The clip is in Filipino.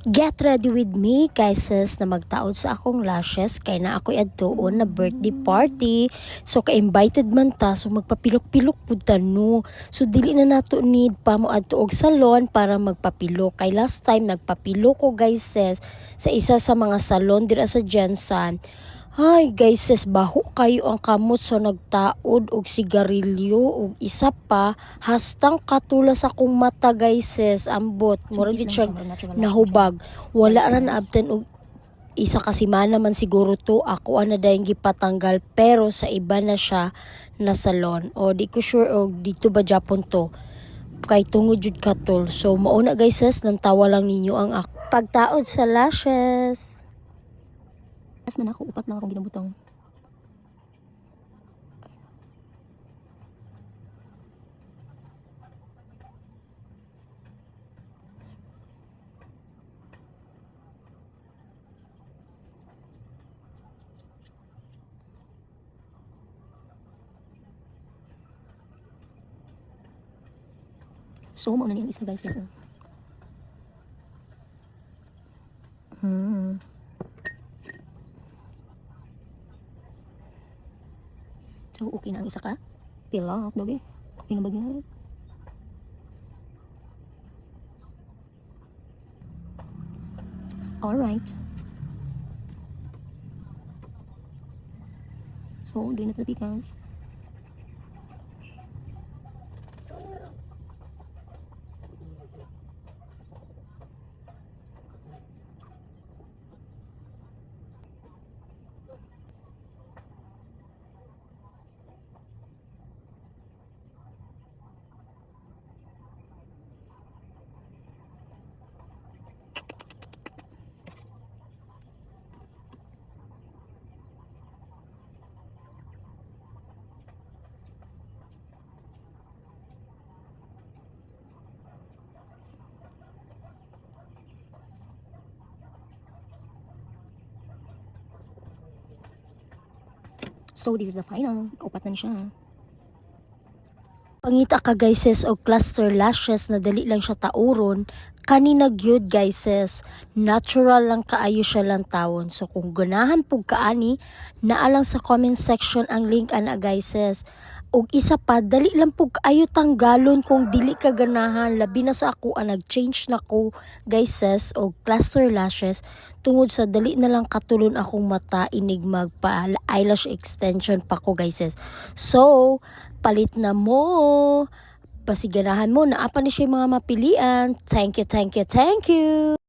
Get ready with me guys na magtaod sa akong lashes kay na ako'y adtoon na birthday party. So ka-invited man ta, so magpapilok-pilok pud ta no. So dili na nato need pa mo adto og salon para magpapilok. Kay last time nagpapilok ko guys sa isa sa mga salon dira sa Jensen. Ay guys, baho kayo ang kamot so nagtaod og sigarilyo og isa pa hastang katulas akong mata guys, ambot murag gid siya nahubag. Wala ra na abtan og isa ka semana man siguro to ako ana dayong gipatanggal pero sa iba na siya na salon. O di ko sure og dito ba Japon to. Kay tungod jud katol. So mauna guys, nantawa lang ninyo ang pagtaod sa lashes. Mas man ako, upat lang akong ginabutang. So, mauna niyang isa guys. So, okay na ang isa ka? Pilak, baby. Okay na ba yan? Alright. So, doon na sa pikas. So, this is the final. Kaupat na siya. Pangita ka guys og cluster lashes na dali lang siya tauron, kanina gyud guys, natural lang kaayo siya lang tawon. So kung ganahan pug kaani, naa lang sa comment section ang link ana guys. Og isa pa, dali lang pug kaayo tanggalon kung dili ka ganahan. Labi na sa ako nag-change na ko guys og cluster lashes tungod sa dali na lang katulon akong mata inig magpa eyelash extension pa ko guys. So palit na mo, pasiganahan mo na apa ni siya mga mapilian. Thank you.